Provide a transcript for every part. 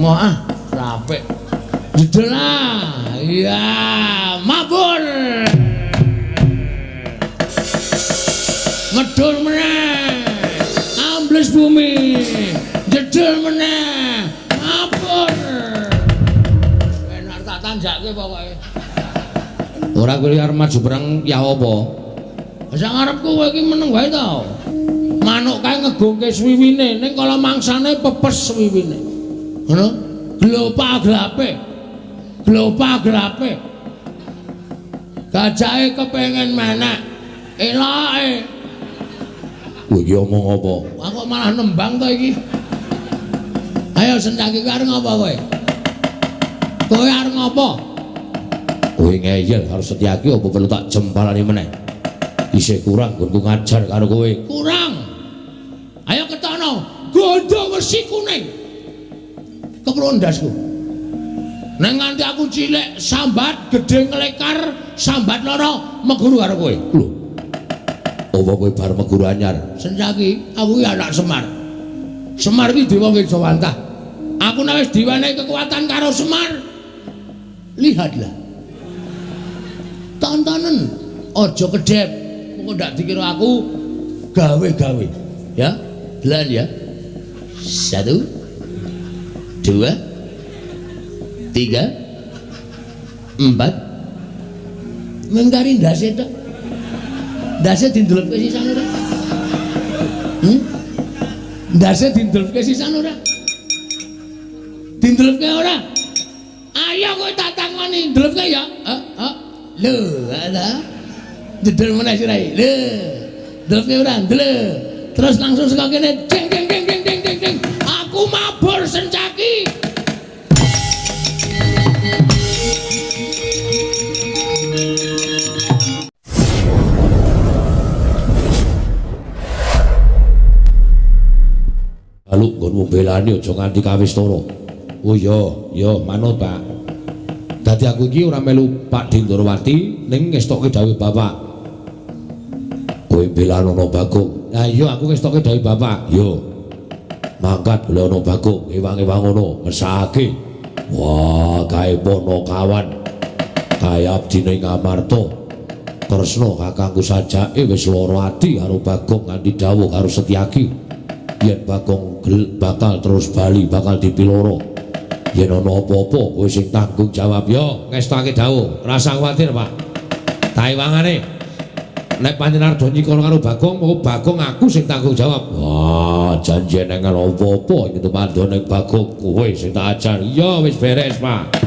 Mau rapik. Jedel lah. Iya, mabur. Ngedul meneh. Ambles bumi. Jedel meneh. Mabur. Enak tak tanjake pokoke. Ora kowe arep maju perang ya apa? Sak ngarepku kowe iki meneng wae to. Manuk kae ngegongke swiwine ning kala mangsane pepes swiwine. Ngono? Glopa-glape. Glopa-glape. Gajahe kepengin menek. Eloke. Kowe iki omong apa? Aku malah nembang to iki. Ayo Sencaki arep ngopo kowe? Kowe arep ngopo? Kowe ngeyel karo Setyaki apa perlu tak jempalani meneh? Isih kurang nggonku ngajar karo kowe. Kurang. Ayo ketono, gondho wesi kuning. Keprun ndasku. Neng nganti aku cilik sambat gedhe nglekar, sambat loro meguru karo kowe. Lho. Apa kowe bar meguru anyar? Sencaki, aku iki anak Semar. Semar iki dewa Wijawantah. Aku nek wis diwenehi kekuatan karo Semar. Lihatlah. Tontonen aja kedep. Kok ndak dikira aku gawe-gawe. Ya? Belan ya. 1 2 3 4 mengkari ndase tok. Ndase dindelepke sisan ora? Ndase dindelepke sisan ora? Dindelepke ora? Ayo kowe tak takoni, ndelepke ya? Lho, ada. Jedel meneh sirahe. Lho. Ndelepke ora? Ndelep. Terus langsung saka kene ding ding ding ding ding ding ding. Aku mabur Sencaki. Lalu nggonmu belani aja nganti kawis toro. Oh iya, manut Pak. Dadi aku iki ora melu Pak Dindorowati ning ngestokke dawuh Bapak. Kowe belanono Bagong. Lah iya aku ngestokke dawuh Bapak. Yo. Mangkat belanono Bagong, ewang-ewang ngono, mesake. Wah, kae pono kawan. Kae abdine Ngamarta. Tresna kakangku sajake wis lara ati karo Bagong nganti dawuh karo Setyaki. Yen Bagong bakal terus bali, bakal dipiloro. Yen ana apa-apa kowe sing tanggung jawab. Yo, ngestake dawuh. Rasa kuwatir, Pak. Taiwangane. Nek panjenengan do nyikala karo Bagong, mau Bagong aku sing tanggung jawab. Wah, janji nek apa-apa itu pandone Bagong kowe sing tak ajar. Yo wis beres, Pak.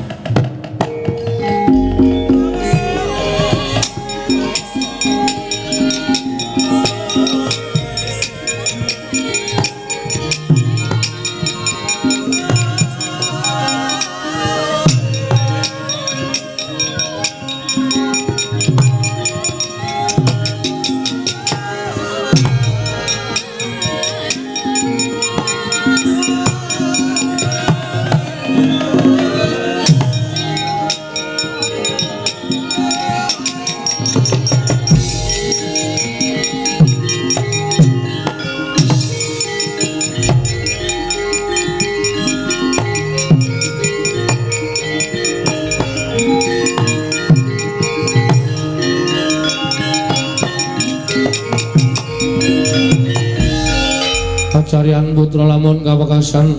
Carian putra lamun kawekasan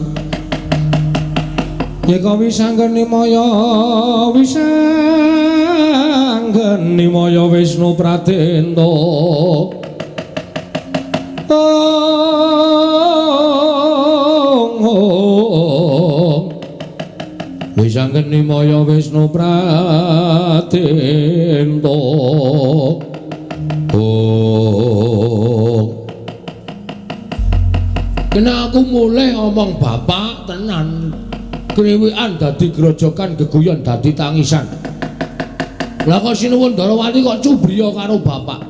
yeka wisanggeni maya Wisnu Pratenta wisanggeni maya Wisnu Pratenta kena aku mulai omong bapak tenan kriwikan dadi grojokan geguyon dadi tangisan. Lah kok sinuwun Darawati kok cubriya karo bapak.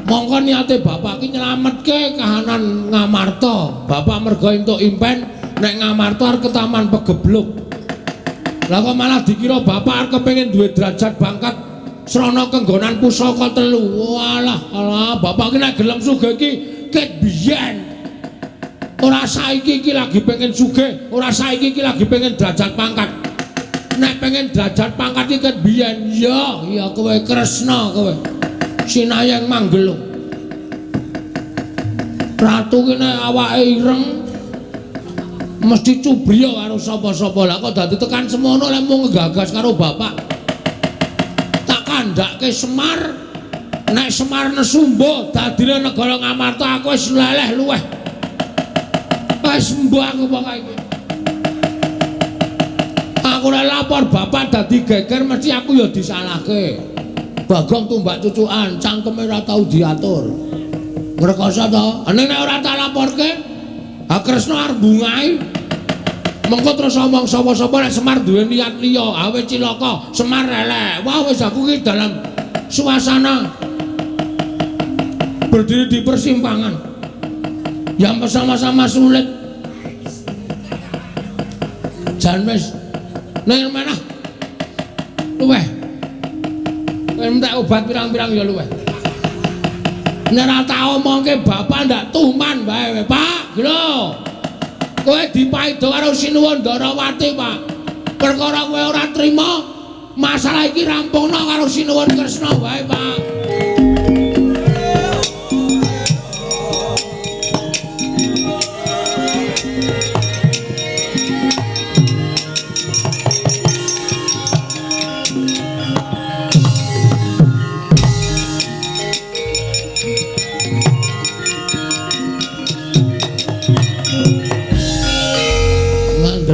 Mongko niate bapak ki nyelametke kahanan Ngamarta. Bapak mergo entuk impen nek Ngamarta arep ke taman pegebluk. Lah kok malah dikira bapak arep kepengin duwe derajat bangkat srana kenggonan pusaka 3. Walah, bapak ki nek gelem sugih ki ket biyen. Ora saiki iki lagi pengen sugih, ora saiki iki lagi pengen derajat pangkat. Nek pengen derajat pangkat iki kan biyen. Ya kowe Kresna kowe. Sinayang Manggelo. Ratu ki nek awake ireng mesti cubriya karo sapa-sapa. Lah kok dadi tekan semono lek mung ngegagas karo bapak. Tak kandhake Semar. Nek Semar nesumbo dadine negara Ngamarta aku wis leleh luweh. Wis mbok aku pokoke iki. Aku nek lapor bapak dadi geger mesti aku ya disalahke. Bagong tumbak cucukan, cangkeme ora tau diatur. Ngrekoso to? Nek ora tak laporke, Kresna arep bungahi. Mengko terus omong sapa-sapa nek Semar duwe niat liya, awe cilaka, Semar elek. Wah wis aku ki dalam suasana berdiri di persimpangan yang bersama-sama sulit. Jan wis ning menah luweh kowe entek obat pirang-pirang ya luweh. Nek ora tak omongke bapak ndak tuman bae Pak lho kowe dipaido karo Sinuwun Ndarawati Pak perkara kowe ora trima masalah iki rampungna karo Sinuwun Kresna wae Pak.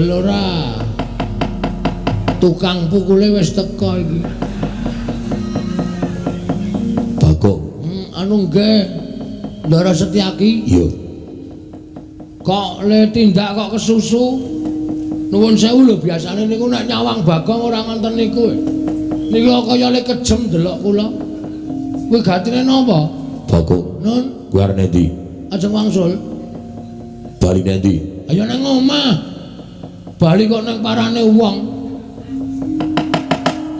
Ora tukang pukule wis teko iki. Bagong. Anu nggih. Ndara Setyaki. Iya. Kok le tindak kok kesusu? Nuwun sewu lho biasane niku nek nyawang Bagong ora ngonten niku. Niki kaya le kejem delok kula. Kuwi gatine napa? Bagong. Nun, kuwi arep endi? Ajeng wangsul. Bali endi? Ayo nang omah. Bali kok nang parane wong.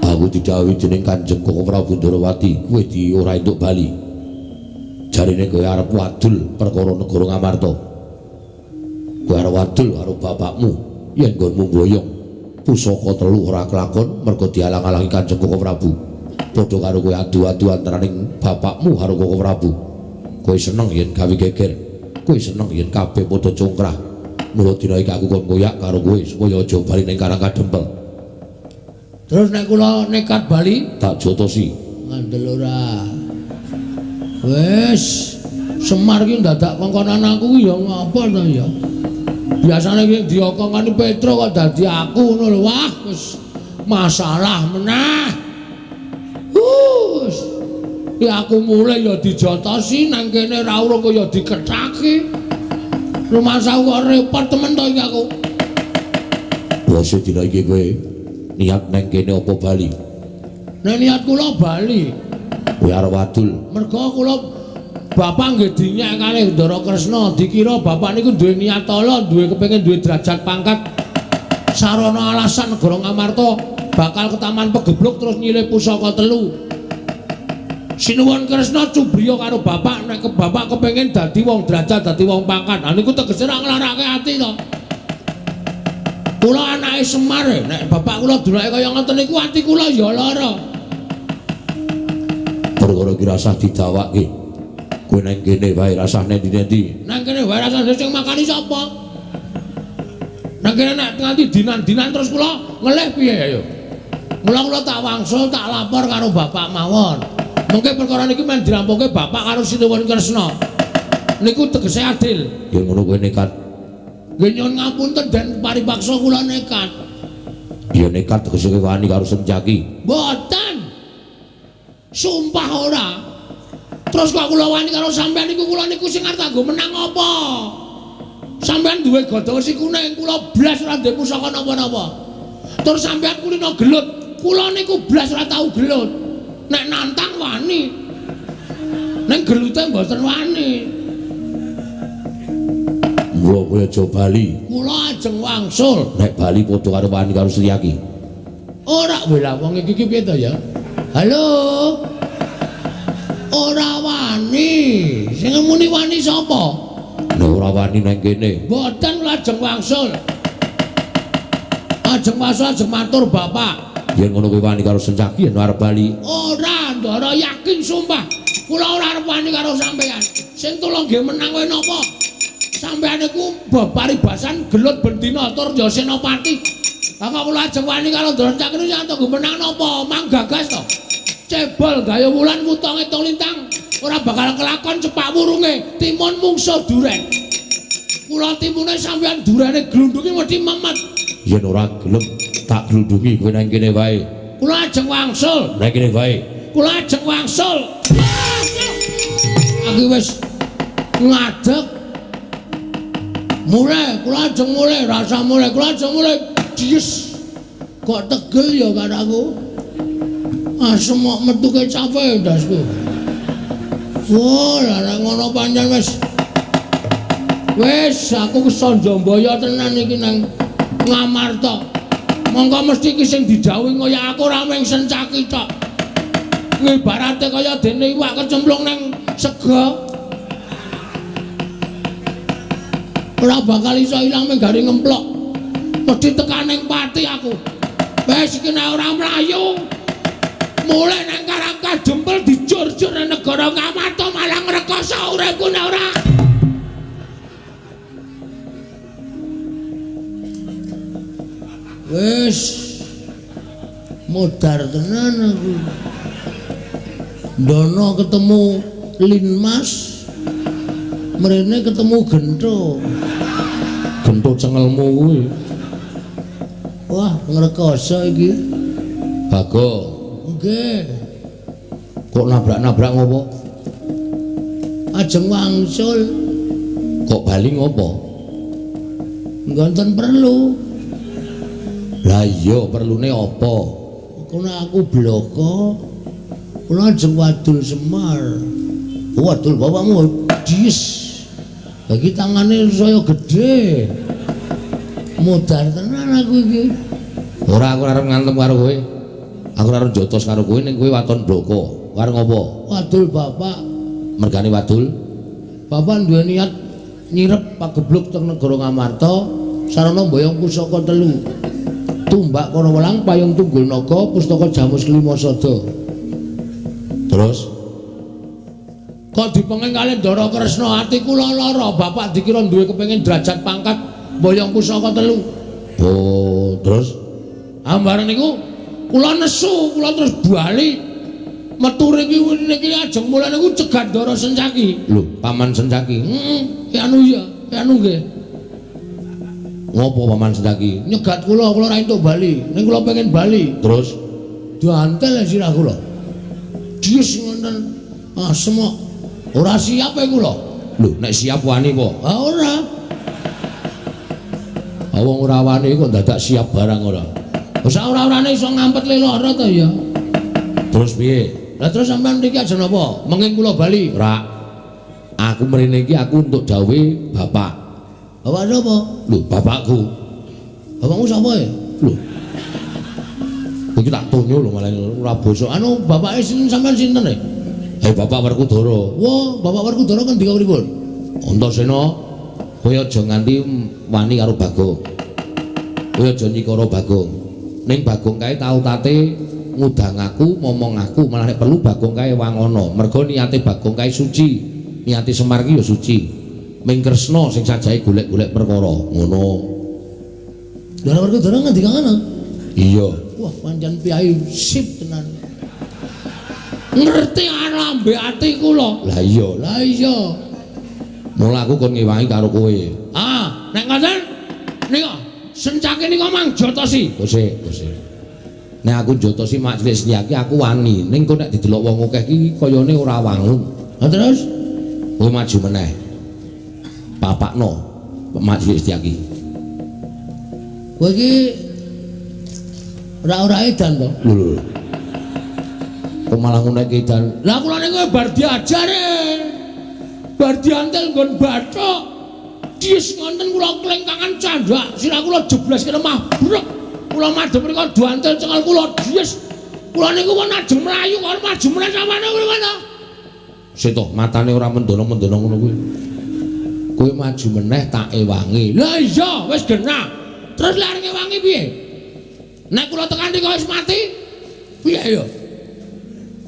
Aku didhawuhi dening Kanjeng Koko Prabu Ndarawati, kowe di ora entuk bali. Jarine kowe arep wadul perkara negara Ngamarta. Kowe arep wadul karo bapakmu yen nggonmu mboyong. Pusaka telu ora kelakon mergo dialang-alangi Kanjeng Koko Prabu. Padha karo kowe adu-adu antaraning bapakmu karo Koko Prabu. Kowe seneng yen gawe geger. Kowe seneng yen kabeh padha congkrah. Mula dina iki aku kon ngoyak karo kowe supaya aja bali ning Karang Kadempel. Terus nek kula nekat bali tak jotosi. Ngandel ora. Wis Semar ki dadak kongkonan aku ya ngapa to ya. Biasane ki diokongani Petro kok dadi aku ngono lho. Wah wis masalah meneh. Ya aku mulai ya dijotosi nang kene ra urung kaya dikethake. Rumah sawu kok repot temen to iki aku. Bose dina iki kowe niat nang kene apa bali? Nek niat kula bali. Kowe arep wadul. Mergo kula bapak nggih dinyek kalih Ndara Kresna, dikira bapak niku duwe niat ala, duwe kepengin duwe derajat pangkat. Sarana alasan negara Ngamarta bakal ke taman pegebluk terus nyilih pusaka telu. Sinuwun Kresna cubriya karo bapak nek ke bapak kepengin dadi wong derajat, dadi wong pangkat. Lah niku tegese ra nglarake ati to. Kula anake Semar, nek bapak kula dolake kaya ngoten niku ati kula ya lara. Perkara iki rasah didawake. Kowe nang kene wae rasah nendi-nendi. Nang kene wae rasah sing makani sapa? Nang kene nek nganti dinan-dinan terus kula ngelih piye ya? Mula kula tak wangsul tak lapor karo bapak mawon. Mungkin perkara niki men dirampunke bapak karo Sinuwun Kresna. Niku tegese adil. Ya ngono kowe nekat. Nggih nyuwun ngapunten den paripaksa kula nekat. Ya nekat tegese kowe wani karo Setyaki. Mboten. Sumpah ora. Terus kok kula wani karo sampean niku kula niku sing arep nggo menang apa? Sampean duwe godhong si kuning, kula blas ora ndek pusaka napa-napa. Terus sampean kulino gelut, kula niku blas ora tau gelut. Nek nantang wani. Nek gelute mboten wani. Mula kowe aja bali. Kula ajeng wangsul. Nek bali padha karo wani karo Setyaki. Ora kowe lah wong iki piye to ya? Halo. Ora wani. Sing muni wani sapa? Lho, ora wani nang kene. Mboten lajeng wangsul. Ajeng wangsul ajeng matur Bapak. Yen ngono kuwi wani karo Sencaki yen arep bali. Ora, Ndara yakin sumpah. Kula ora arep wani karo sampean. Sing tulung nggih menang kowe napa? Sampeyan iku baparibasan gelut bendina tur ya senopati. Lah kok kula ajeng wani karo Ndara Cakri yen to menang napa? Mang gagas to. Cebol gaya wulan wutang etung lintang. Ora bakal kelakon cepak wurunge timun mungsuh duren. Kula timune sampeyan durene glundunge mesti memet. Yen ora gelem tak glundungi kowe nang kene wae. Kula ajeng wangsul. Nang kene wae. Kula ajeng wangsul. Aku wis ngadeg. Mulai, kula ajeng mulai rasa mulai, kula ajeng mulai. Yes. Kok tegel ya kataku. Semok metu ke capek dasku. Wah, larang ngono pancen wis. Wis aku kesonjombaya tenan iki nang Ngamarta. Monggo mesti iki sing didhawuhi kaya aku ora mung Sencaki tok. Ngibarate kaya dene iwak kecemplung nang sega. Ora bakal iso ilang mung gari ngemplok. Mesti tekan ning pati aku. Wis iki nek ora mlayu mulai nang Karangka jempel dijur-jur nang negara Ngamarta malah ngrekoso uripku nek ora. Wis modar tenan aku. Dono ketemu Linmas. Mrene ketemu Gento. Gento cengelmu kuwi. Wah, ngrekoso iki. Bagong. Nggih. Kok nabrak-nabrak ngopo? Ajeng wangsul. Kok bali ngopo? Ngonten perlu. Lah iya perlune apa? Kono aku bloko. Kula ajeng wadul Semar. Wadul bapakmu dis. Bagi tangane saya gede. Modar tenan aku iki. Ora aku arep ngantem karo kowe. Aku arep jotos karo kowe ning kowe waton bloko. Karo ngopo? Wadul bapak. Mergane wadul. Bapak duwe niat nyirep pagebluk teng negara Ngamarta sarana mboyong pusaka 3. Tumbak kono welang payung tunggul naga pustaka Jamus Kelima Sada. Terus kok dipenging kalih Ndara Kresna ati kula lara bapak dikira duwe kepengin derajat pangkat mboyong pusaka 3. oh terus Ambaran niku kula nesu kula terus bali metu niki ajeng mulane niku cegat Ndara Sencaki. Lho, Paman Sencaki. Anu nggih. Ngopo Paman Sencaki? Nyegat kula ora entuk bali. Ning kula pengen bali. Terus diantel sirah kula. Dius ngoten. Semok. Ora siap kula. Lho, nek siap wani po? Ora. Wong ora wani kok dadak siap barang ora. Wis ora-orane iso ngampet leloro to ya. Terus piye? Lah terus sampean mriki ajeng napa? Menging kula bali. Ora. Aku mrene iki aku untuk dawuh bapak. Bapak sapa? Lho, bapakku. Bapakmu sapa ya? Lho. Iki tak tonyo lho malah ora basa. Anu bapake sampean sinten e? Bapak Werkudara. Wah, Bapak Werkudara kan ndika pripun? Antasena kowe aja nganti wani karo Bagong. Kowe aja nyikara Bagong. Ning Bagong kae tau tate ngudang aku, momong aku, malah nek perlu Bagong kae wangono. Mergo niate Bagong kae suci. Niate Semar ki ya suci. Ming Kresna sing sajahe golek-golek perkara. Ngono. Ndara Werkudara ngendika ngono? Iya. Wah, pancen piyai sip tenan. Ngerti alambe ati kula. Lah iya. Lah iya. Mula aku kon ngewangi karo kowe. Nek ngoten nika Sencaki nika mang jotosi. Kose. Nek aku jotosi majelis iki aku wani. Ning kok nek didelok wong akeh iki kayane ora wangun. Lah terus kowe maju meneh. Papakno majelis iki. Kowe iki ora edan to? Lho. Kok malah ngono iki edan. Lah kula niku bar diajare. Bar diantel nggon bathuk. Dis ngonten kula klengkangan candhak, sirah kula jeblas kene mabrek. Kula madhep mriku diantel cengal kula dis. Kula niku pun ajeng mlayu karo maju meneh sampeyan kuwi mana? Seto matane ora mendono-mendono ngono kuwi. Kowe maju meneh tak ewangi. Lah iya, wis genah. Terus lare ngewangi piye? Nek kula tekan iki wis mati, piye ya?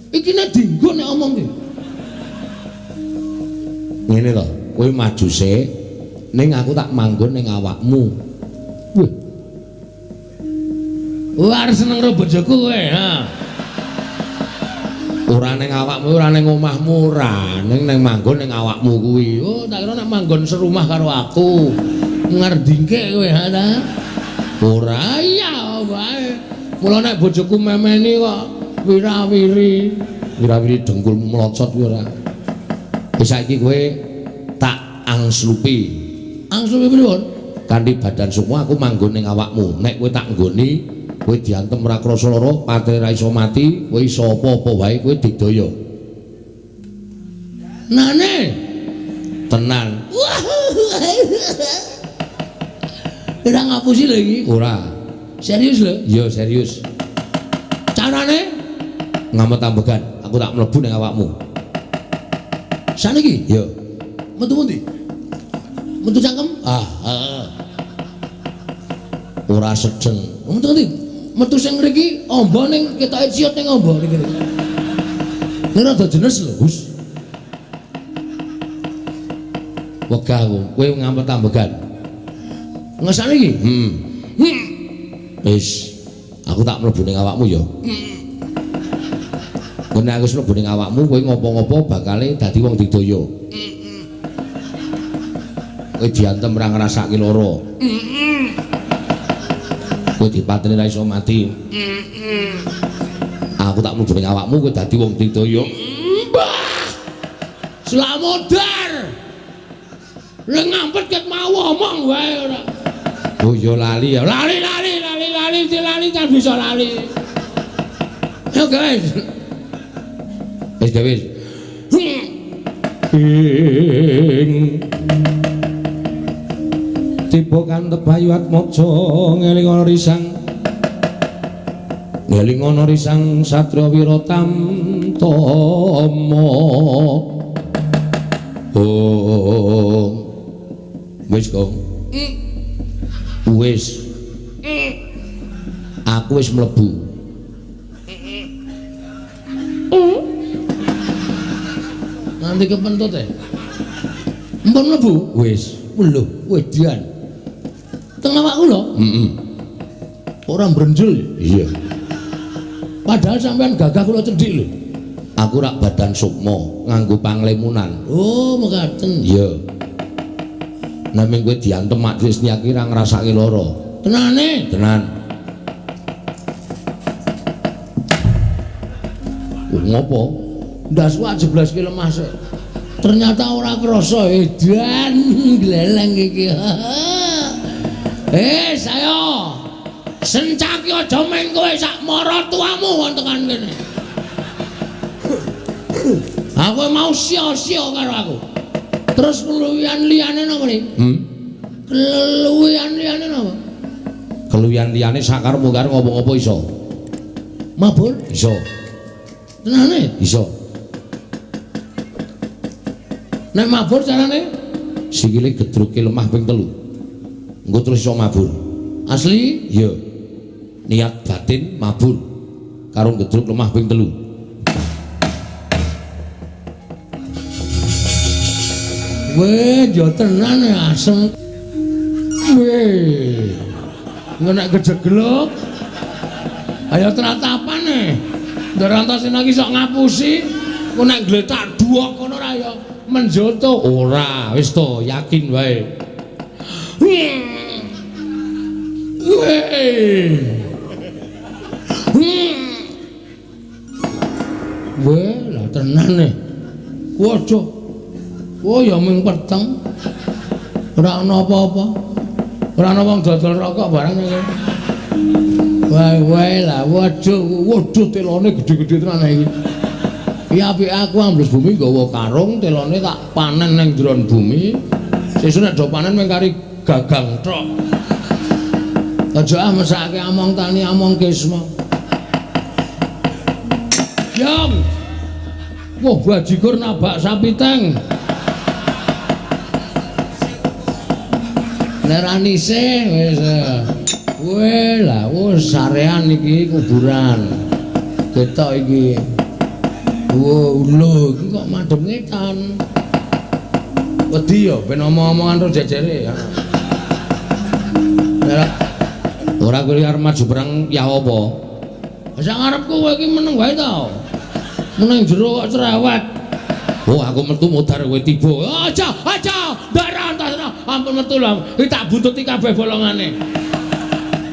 Iki nek dienggo nek omong iki. Ngene lho, kowe maju sik, ning aku tak manggon ning awakmu. Wah. War seneng karo bojoku kowe, ha. Ora ning awakmu, ora ning omahmu, ora ning manggon ning awakmu kuwi. Oh, tak kira nek manggon serumah karo aku. Ngerdingke kowe ha ta? Ora iya wae. Mula nek bojoku memeni kok wirawiri dengkulmu melocot kuwi ora. Wis saiki kowe tak angslupi. Angslupi pripun? Kanthi badan sukma aku manggon ning awakmu. Nek kowe tak nggoni, kowe diantem ora krasa lara, patene ra iso mati, kowe iso apa-apa wae kowe didaya. Nane Tenan. Ora ngapusi lho iki. Ora. Serius lho? Iya, serius. Carane Ngamet ambegan, aku tak mlebu ning awakmu. saniki? Iya. Metu pundi? Metu cangkem? Ora sedeng. Metu pundi? Metu sing mriki amba ning ketoke ciut ning amba niki. Nek rada jenes lho, Gus. Wegah aku, kowe ngamet ambegan. Ngesane iki? Wis, aku tak mlebu ning awakmu ya. Nek aku wis mlebu ning awakmu, kowe ngopo-ngopo bakale dadi wong didaya. Kowe diantem ora ngrasake lara. Kowe dipateni ra iso mati. Aku tak mlebu ning awakmu, kowe dadi wong didaya. Mbah! Slamodar! Lha ngampet ket mau omong wae ora. Oh ya lali ya. Lali kan bisa lali. Yo guys. Wis gawe. Tiba kantep bayu atmaja ngeling ana risang. Ngeling ana risang Satria Wiratama. Oh. Wis kok. Wis. Aku wis mlebu. Nanti kepentut e. Mpun mlebu? Wis. Lho, wedian. Teng awakku lho. Ora mbrenjel. Iya. Padahal sampean gagah kula cendhik lho. Aku rak badan sukma nganggo panglemunan. Oh, mekaten. Iya. Namung kowe diantem mak wis nyaki ra ngrasake lara. Tenane? Tenan. Ngopo? Ndasku 17 ki lemah sik. Ternyata ora krasa edan gleleng iki. Saya sencaki aja meng kowe sak mara tuamu wonten kan kene. Aku mau sia-sia karo aku. Terus keluwihan liyane napa niki? Keluwihan liyane napa? Keluwihan liyane sakarmu karo ngopo-ngopo iso? Mabur? Iso. Tenane? Iso. Nek mabur carane? Sikile gedruke lemah ping 3. Engko terus iso mabur. Asli? Iya. Niat batin mabur karo gedruk lemah ping 3. Weh, yo tenan asem. Weh. Nek gejeglok. Ayo teratapane. Nderantosin lagi sok ngapusi. Ku nek gletak duok ngono ra ya menjoto. Ora, wis to, yakin wae. Weh. Weh, lah tenan e. Waduh. Oh ya mung peteng. Ora ana apa-apa. Ora ana wong dodol rokok barang iki. Wae lah, waduh telone gede-gede tenan iki. Ki apike aku ambles bumi nggawa karung, telone tak panen ning ndron bumi. Sesuk nek do panen mung kari gagang tok. Aja mesake among tani among kesma. Yang. Wah, bajigur nabak sapi teng. Neranise wis. Kowe lah wis sarean iki kuburan. Ketok iki. Lho, iki kok madhep ngetan. Wedi ya ben omong-omongan karo jejere ya. Ora kowe arep maju perang ya apa? Sak ngarepku kowe iki meneng wae ta. Meneng jero kok cerewet. Oh, aku metu mudhar kowe tiba. Aja, darah antasna. Ampun metu lho. Iki tak buntuti kabeh bolongane.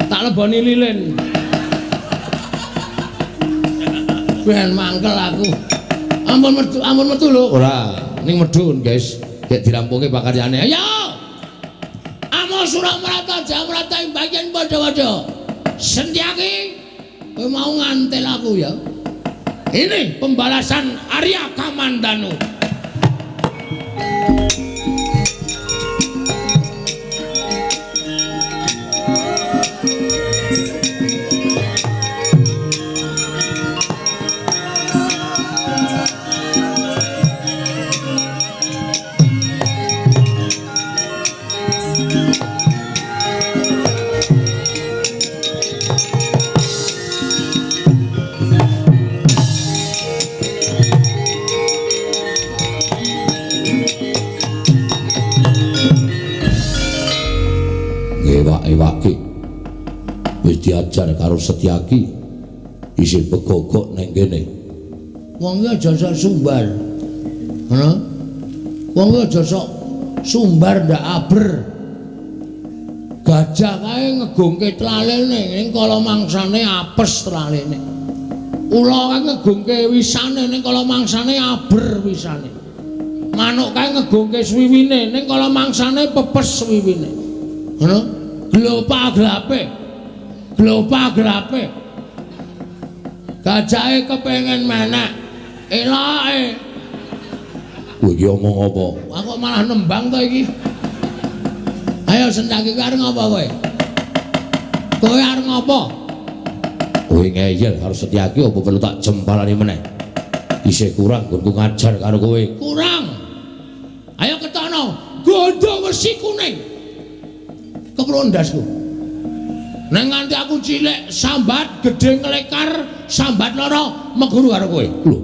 Tak leboni lilin. Ben mangkel aku. Ampun metu lho. Ora, ning medhun, guys. Gek dirampungi pakaryane. Ayo. Amo Suramrata Jamrata ing bagian padha-padha. Sentyaki kowe mau ngantel aku ya. Ini pembalasan Arya Kamandanu. Ewake wis diajar karo Setyaki isih begogok neng kene. Wong iki aja sok sumbar. Ngono? Wong iki aja sok sumbar ndak aber. Gajah kae ngegungke tlalene ning kala mangsane apes tlalene. Ula kae ngegungke wisane ning kala mangsane aber wisane. Manuk kae ngegungke swiwine ning kala mangsane pepes swiwine. Ngono? Glopa-glape. Gajahe kepengin menek. Elake. Kowe iki omong apa? Aku malah nembang to iki. Ayo Sentyaki arep ngopo kowe? Kowe arep ngopo? Kowe ngeyel karo Setyaki apa perlu tak jempalani meneh? Isih kurang nggonku ngajar karo kowe. Kurang. Ayo ketono, gondho wesi kuning. Keprun ndasku. Neng nganti aku cilik sambat gedhe nglekar, sambat loro meguru karo kowe. Lho.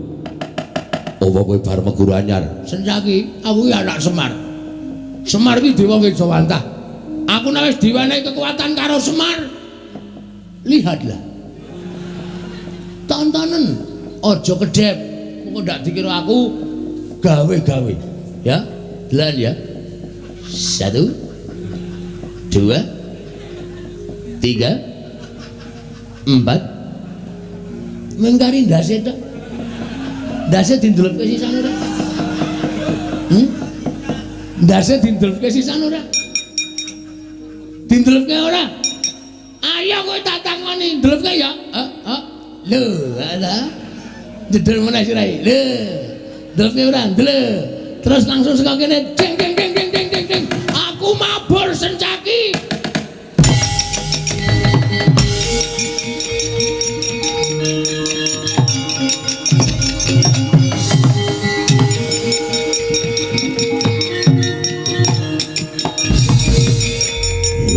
Apa kowe bar meguru anyar? Sentyaki, aku iki anak Semar. Semar iki dewa Wijawantah. Aku nek wis diwenehi kekuatan karo Semar. Lihatlah. Tontonen aja kedep. Kok ndak dikira aku gawe-gawe. Ya? Delan ya. 1 2 3 4 mengkari ndase tok. Ndase dindelepke sisan ora? Ndase dindelepke sisan ora? Dindelepke ora? Ayo kowe tak takoni, ndelepke ya? Lho, ala. Jedel meneh sirahe. Lho. Ndelepke ora? Ndelep. Terus langsung saka kene ding ding ding ding ding ding ding. Aku mabur Sentyaki.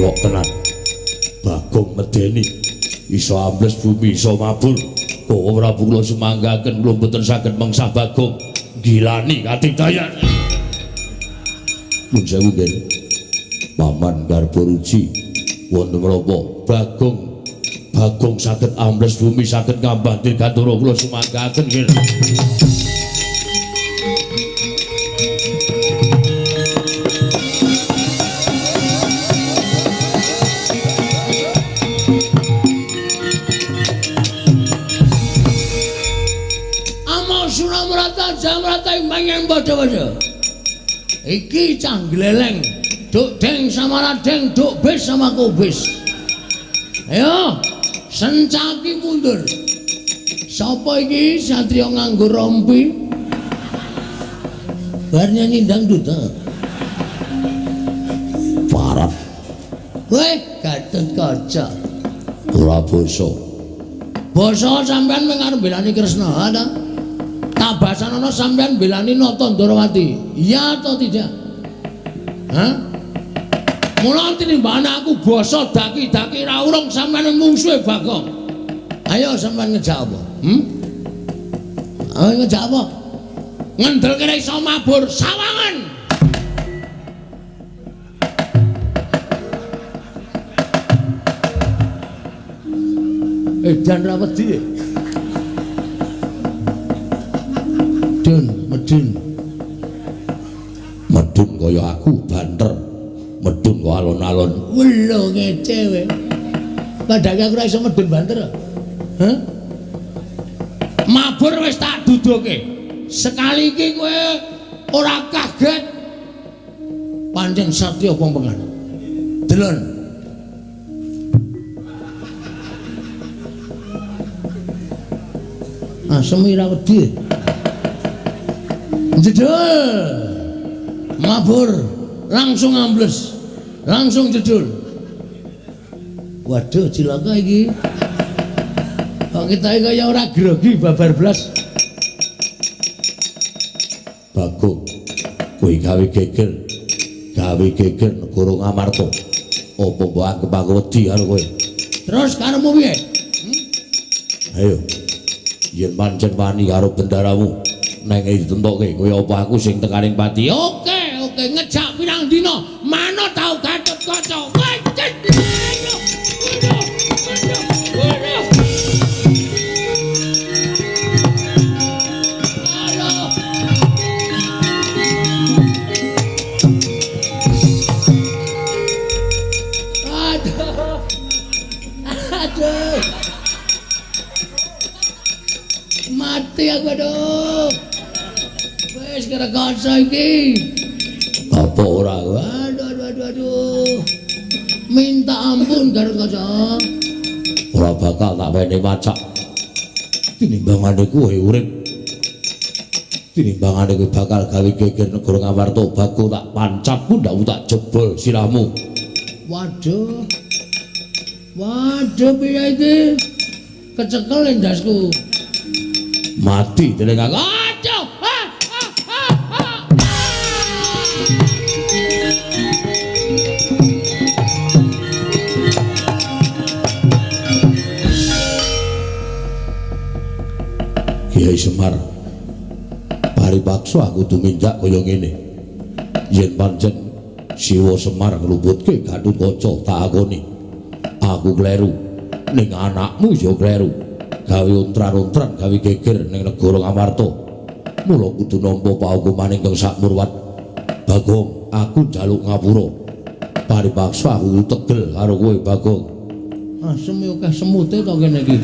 Kok tenan. Bagong medeni iso ambles bumi iso mabur. Kok ora kula sumanggaken kula mboten saged mengsah Bagong gilani katidayan. Nun sewu nggih. Paman Garboruji wonten menapa Bagong saged ambles bumi saged ngambah dirgantara kula sumanggaken nggih. Suramrata Jamrata mangan padha-padha. Iki cah gleleng, duk deng sama radeng, duk bis sama kubis. Ayo, Sentyaki mundur. Sapa iki satriya nganggo rompi? Bar nyanyi dangdut ha. Parat. Kowe Gatut Kaca. Ora basa. Basa sampean mung arep belani Kresna ta? Tabasana sampean belani Nata Ndarawati. Iya atau tidak? Hah? Mula tinimbang aku basa daki-daki ra urung sampeyan mungsuhe Bagong. Ayo sampeyan ngejak apa? Ayo ngejak apa? Ngendel kira iso mabur sawangan. Edan ra wedi. Medun. Medun kaya aku banter. Medun kok alon-alon. Welo ngece we. Padahal aku ora iso medun banter. Hah? Mabur wis tak duduke. Sekali iki kowe ora kaget. Pancen satya pompengan. Delon. Asem ira wedi. Jedul. Mabur langsung ambles. Langsung jedul. Waduh cilaka iki. Kok kita iki kaya ora grogi babar blas. Bagong, kowe gawe geger negara Ngamarta. Apa mbok anggap aku wedi karo kowe? Terus karemu piye? Ayo. Yen pancen wani karo bendaramu, neng ditentokke kowe apa aku sing tekaning pati. Oke, ngejak pirang dina, manut tau Gatut Kaca. Wajit. Aduh. Mati aku aduh. Wis kira kaca iki. Apa ora? Aduh. Minta ampun karo kaca. Ora bakal tak wene macak. Tinimbangane kowe urip. Tinimbangane kowe bakal gawe geger negara Ngamarta, Bagong tak pancap pundakmu tak jebol sirahmu. Waduh piye iki? Kecekel ndasku. Mati dening aku. Aduh. Kiai Semar. Paripaksa aku tumindak kaya ngene. Yen pancen Siwa Semar nglumputke Gatut Kaca tak akoni. Aku kleru ning anakmu ya kleru. Gawe untran-untran gawe geger ning negara Ngamarta. Mula kudu nampa paukuman ingkang sakmurwat. Bagong, aku njaluk ngapura. Paripaksa aku tegel karo kowe, Bagong. Asem yo akeh semute to kene iki.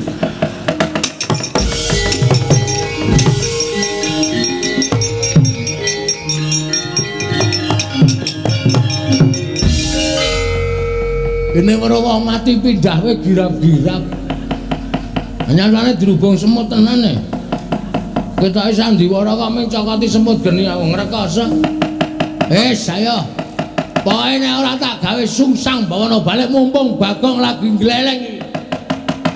Ini wong mati pindah we girap-girap. Nyatane dirubung semut tenane. Ketoke sandiwara kok mung cokoti semut geni aku ngrekoso. Ayo. Pokoke nek ora tak gawe sungsang bawana balik mumpung Bagong lagi gleleng iki.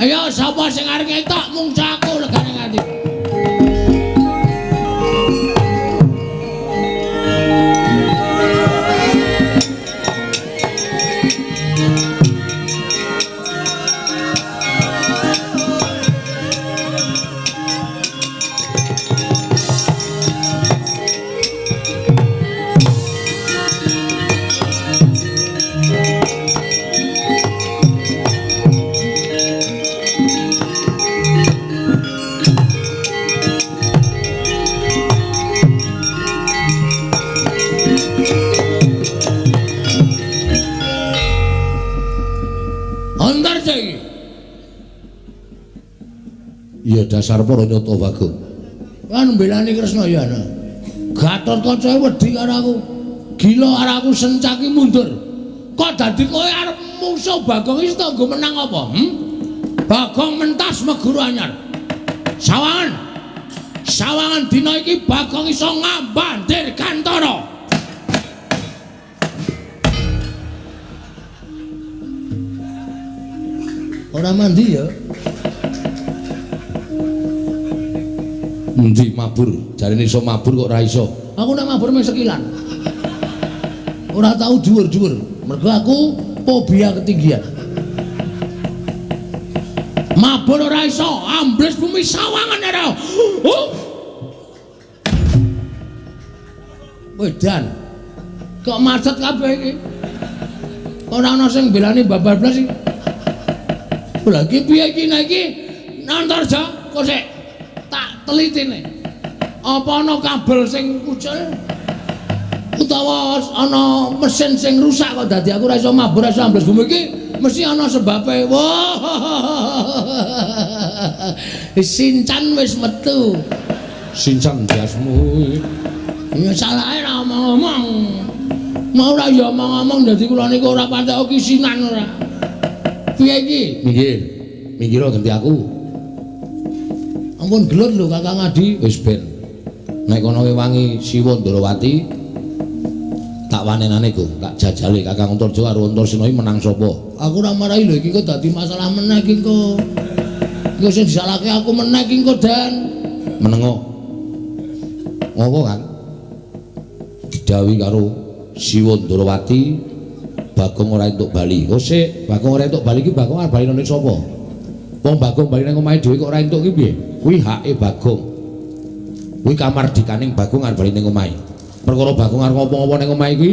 Ayo sapa sing arep ngetok mung aku legane ngati. Ya dasar para nyata Bagong. Kan mbelani Kresna ya ana. Gatut Kaca wedi karo aku. Gila karo aku sencaki mundur. Kok dadi kowe arep musuh Bagong iki tanggo menang apa? Bagong mentas meguru anyar. Sawangan dina iki Bagong iso ngambandir Kantara. Ora mandi ya. Endi mabur? Jarine iso mabur kok ora iso. Aku nek mabur mung sekilan. Ora tau dhuwur-dhuwur. Mergo aku fobia ketinggian. Mabur ora iso, ambles bumi sawangan ora. Wedan. Kok macet kabeh iki? Ora ana sing belani bablas iki. Lha iki piye iki nek iki Nantarja kok sik tak telitine. Apa ana kabel sing kucul? Utawa ana mesin sing rusak kok dadi aku ora iso mabur ora iso ambles bumi iki mesti ana sebabe. Wah. Sinchan wis metu. Sinchan biasmu. Ya salahe ra omong-omong. Mau ora ya omong-omong dadi kula niku ora patek kisinan ora. Piye iki? Minggir. Minggir ganti aku. Ampun gelut lho Kakang Adi. Wis ben. Nek kono wangi Siwa Ndrawati tak wanenane go, tak jajale Kakang Antarja karo Antarsena iki menang sapa? Aku ora marahi lho iki kok dadi masalah meneh iki kok. Iku sing disalahke aku meneh iki kok Dan. Menengo. Ngopo kan? Didhawuhi karo Siwa Ndrawati Bagong ora entuk bali. Oh sik, Bagong ora entuk bali iki Bagong arep bali nang sapa? Wong Bagong bali nang omahe dhewe kok ora entuk ki piye? Kuwi hake Bagong. Kuwi kamardikaning Bagong arep bali nang omahe. Perkara Bagong arep ngopo-ngopo ning omahe iki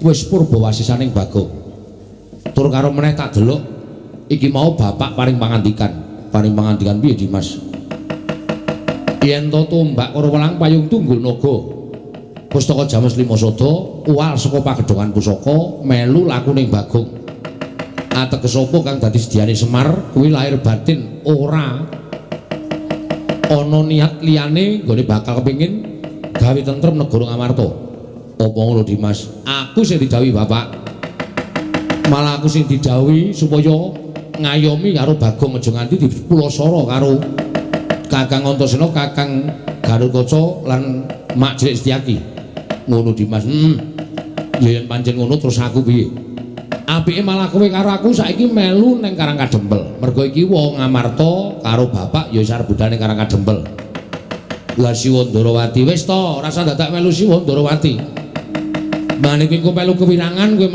wis purba wasisaning Bagong. Tur karo meneh tak delok iki mau bapak paring pangandikan. Paring pangandikan piye Dimas? Yen to tumbak karo welang payung tunggul naga. Pustaka James Lima Sada uwal saka pagedhongan pusaka melu lakuning Bagong. Ateges apa kang dadi sediyane Semar kuwi lahir batin ora ana niat liyane nggone bakal kepengin gawe tentrem negara Ngamarta. Apa ngono Dimas? Aku sing didhawuhi bapak. Malah aku sing didhawuhi supaya ngayomi karo Bagong aja nganti dipulasara karo Kakang Antarsena, Kakang Garutaca lan Mak Jlik Setyaki. Ngono Dimas. Ya yen pancen ngono terus aku piye? Apike malah kowe karo aku saiki melu ning Karangkadempel. Mergo iki wong Ngamarta karo bapak ya sarep budane Karangkadempel. Lah Siwa Ndrawati wis to, rasa dadak melu Siwa Ndrawati. Mane kowe melu kewirangan, kowe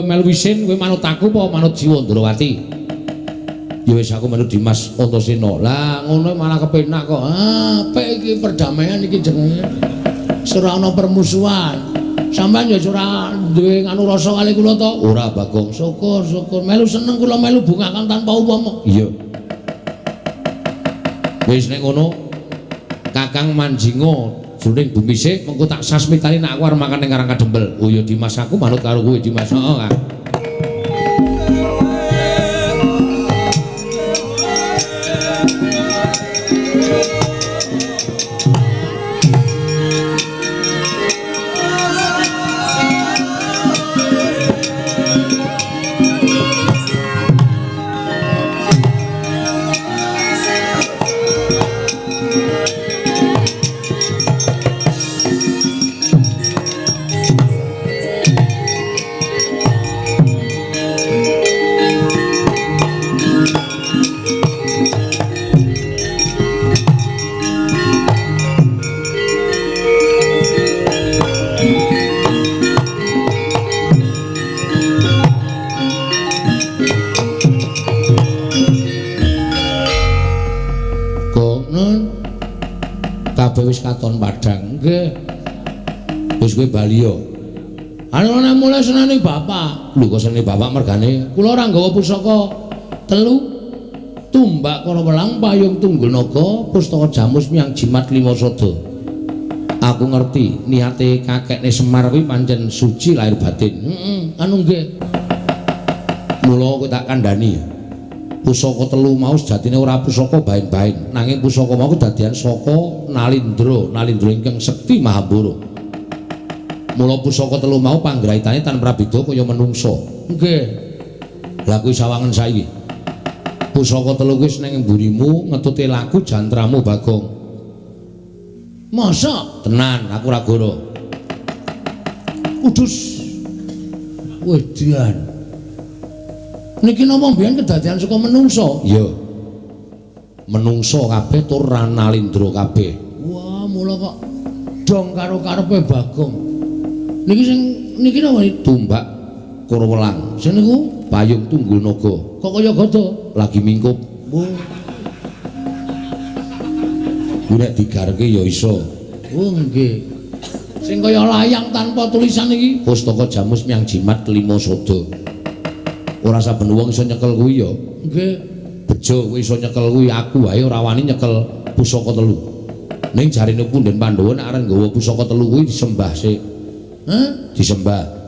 melu wisin, kowe manut aku apa manut Siwa Ndrawati? Ya wis aku melu Dimas Antarsena. Lah ngono malah kepenak kok. Apik iki perdamaian iki jenenge. Ora ana permusuhan. Sampeyan ya ora duwe anu rasa kali kula to? Ora Bagong. Syukur. Melu seneng kula melu bungakan tanpa upama. Iya. Wis nek ngono Kakang Manjinga jroning bumi sik mengko tak sasmitani nek aku arep makan ning Karangkadempel. Oh ya Dimas aku manut karo kowe Dimas. Heeh kan. Wis katon padhang nggih. Wis kowe bali yo. Anu nek mulai senane bapak. Lho kok senane bapak mergane kula ora nggawa pusaka telu. Tumbak karo welang payung tunggul naga pustaka Jamus Miang Jimat Lima Sada. Aku ngerti niate kakekne Semar kuwi pancen suci lahir batin. Anu nggih. Mula kowe tak kandhani. Pusaka telu mau sejatine ora pusaka bain-bain, nanging pusaka mau kedadian saka Nalindra ingkang sekti Mahambara. Mula pusaka telu mau panggraitane tanpa beda kaya menungso. Nggih. Lah kuwi sawangen saiki. Pusaka telu wis ning mburimu ngetute laku jantramu Bagong. Masa? Tenan, aku ora goro. Udus. Wedian. Niki napa mbiyen kedadian saka menungso? Iya. Menungso kabeh tur Nalindra kabeh. Wah, mula kok dong karo karepe Bagong. Niki napa tumbak Kurawelang. Sing niku Payung Tunggul Naga. kok kaya gada. Lagi mingkup. Oh. Ku nek digarke ya iso. Oh nggih. Sing kaya layang tanpa tulisan iki. Pustaka Jamus Myang Jimat Kelima Sada. Ora saben wong iso nyekel kuwi ya. Nggih. Bejo kowe iso nyekel kuwi, aku wae ora wani nyekel pusaka telu. Ning jarine Punden Pandhawa nek arep nggawa pusaka telu kuwi disembah sik. Hah? Disembah.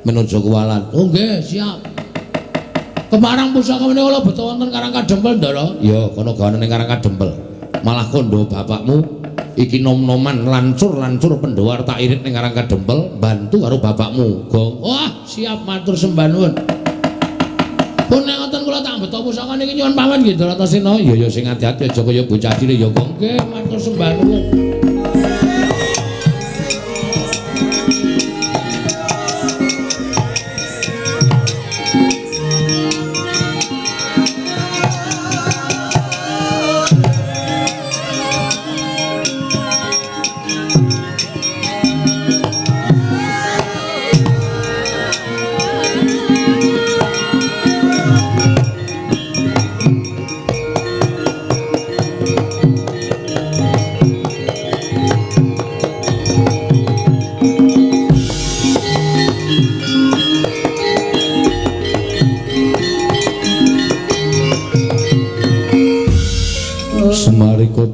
Menuju kuwalan. Oh nggih, siap. Kemarang pusaka menika kula beto wonten Karang Kadempel, Ndara. Ya, kono gawane ning Karang Kadempel. Malah kondo bapakmu iki nom-noman lancur-lancur Pandhawa tak irit ning Karang Kadempel, bantu karo bapakmu. Gong. Wah, siap matur sembah nuwun. Pun nek ngoten kula tak beto pusaka niki nyuwun pamit nggih, Ndara Tasina. Ya sing ati-ati aja kaya bocah cilik ya, Gong. Nggih, matur sembah nuwun.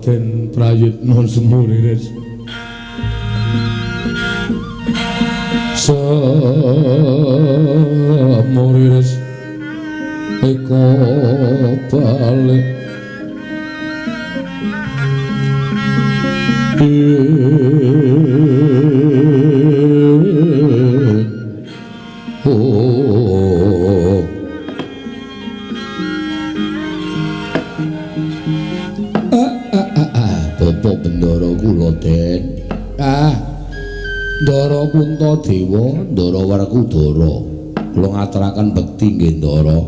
Den prayitna semuriris semuriris eko balik Ndara Puntadewa, Ndara Werkudara. Kula ngaturaken bekti nggih Ndara.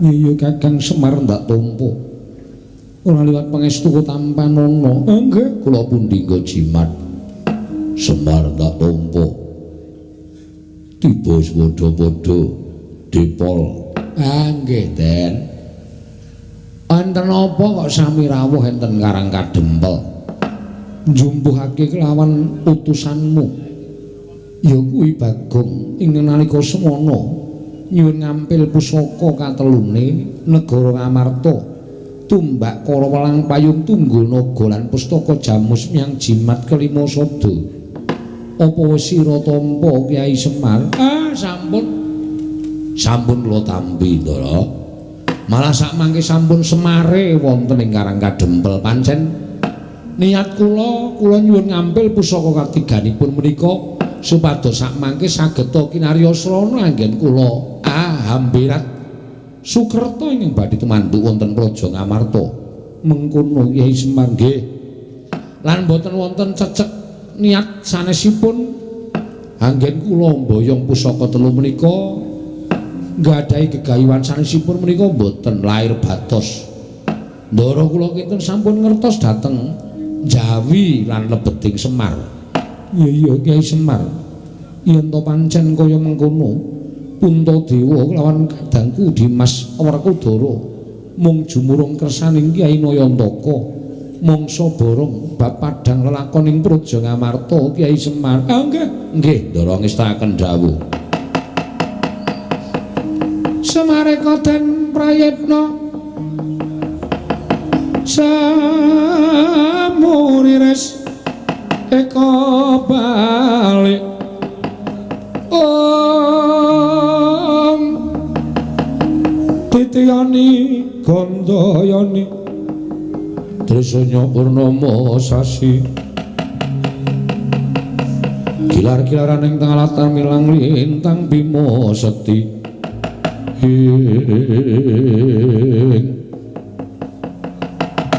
Iya Kakang Semar ndak tampa. Ora liwat pangestu Tampanana. Nggih, kula Pundingga Jimat. Semar ndak tampa. Tiba padha-padha Depol. Nggih, Den. Enten apa kok sami rawuh enten Karang Kadempel? Njumbuhake kelawan utusanmu. Ya kuwi Bagong ing nalika semana nyuwun ngampil pusaka katelune negara Ngamarta tumbak Karawelang Payung Tunggul Naga lan pustaka Jamus Myang Jimat Kelima Sada. Apa wis sira tampa Kyai Semar? Sampun kula tampi Ndara. Malah sakmangke sampun semare wonten ing Karang Kadempel. Pancen niat kula nyuwun ngampil pusaka katiganipun menika supados sakmangke sageta kinaryosrana anggen kula hambirat Sukerta ingkang badhe tumandu wonten Praja Ngamarta. Mengkono Kyai Semar nggih. Lan boten wonten cecek niat sanesipun anggen kula mboyong pusaka telu menika nggadahi gegayuhan sanesipun menika boten lair batos. Ndara kula kinten sampun ngertos dhateng Jawi lan lebeting Semar. Iya Kyai Semar. Yen to pancen kaya mengkono, Puntadewa kelawan kadangku Dimas Werkudara mung jumurung kersaning Kyai Nayantaka mangsa borong bab padhang lelakon ing Praja Ngamarta Kyai Semar. Nggih, Ndara ngestakaken dawuh. Semareka den prayitna samuriris eka balik om titiyani gandayani trisanya purnama sasi kilar-kilaran ing tengah latar milang lintang bima sekti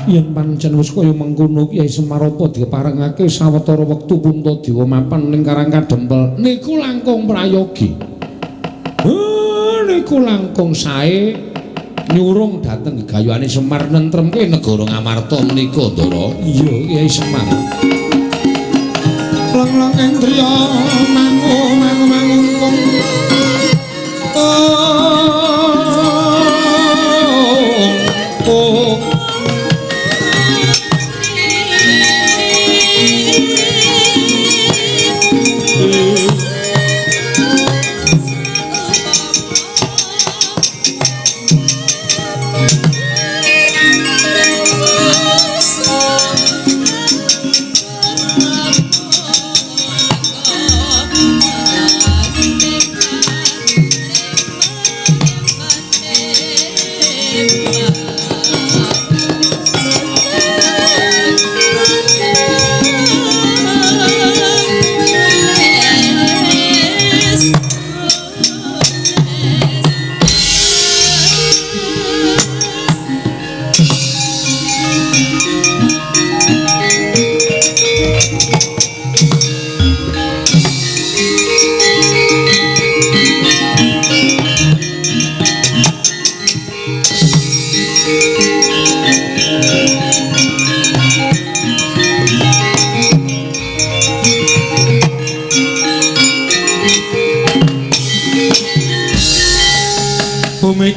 yen pancen wis kaya mengkono Kyai Semar apa diparengake sawetara wektu Puntadewa mapan ning Karang Kadempel niku langkung prayogi. Niku langkung sae nyurung dhateng gegayuhane Semar nentremke negara Ngamarta menika Ndara. Iya Kyai Semar. Lang-lang ing triya mangu-mangu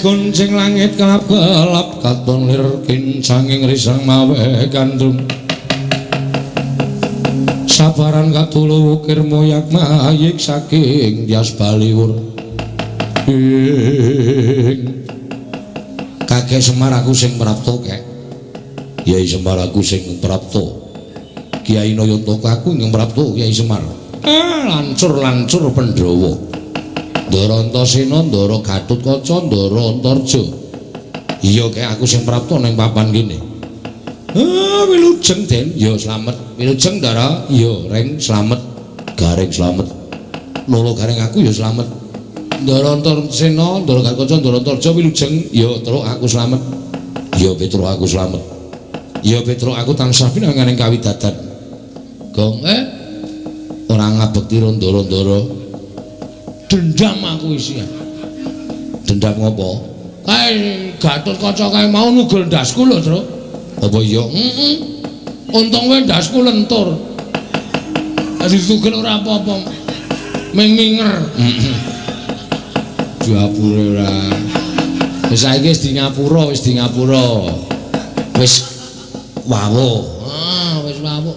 Kuncing langit kelap-kelap katon lir kincanging risang mawe gandum sabaran katulu wukir moyak mayik saking dias baliwur kakek Semar aku sing prapto kek Kyai Semar aku sing prapto Kyai Nayantaka aku sing prapto Kyai Semar lancur Pandhawa Ndara Antasena, Ndara Gatotkaca, Ndara Antarja. Iya kek aku sing prapta ning papan kene. Wilujeng Den, ya slamet. Wilujeng Ndara, ya Reng slamet. Gareng slamet. Loro gareng aku ya slamet. Ndara Antasena, Ndara Gatotkaca, Ndara Antarja wilujeng, ya Truk aku slamet. Ya Petruk aku slamet. Ya Petruk aku tansah pinanganing kawidadan. Gong ora ngabekti ndara-ndara. Dendam aku isian. Dendam ngopo? Kae Gatotkaca kae mau nugel ndasku lho, Tru. Apa iya? Untung wae ndasku lentur. Ditugel ora apa-apa. Ming-minger. Diapure ora. Wis saiki wis di ngapura, Wis wawuh. Wis wawuh.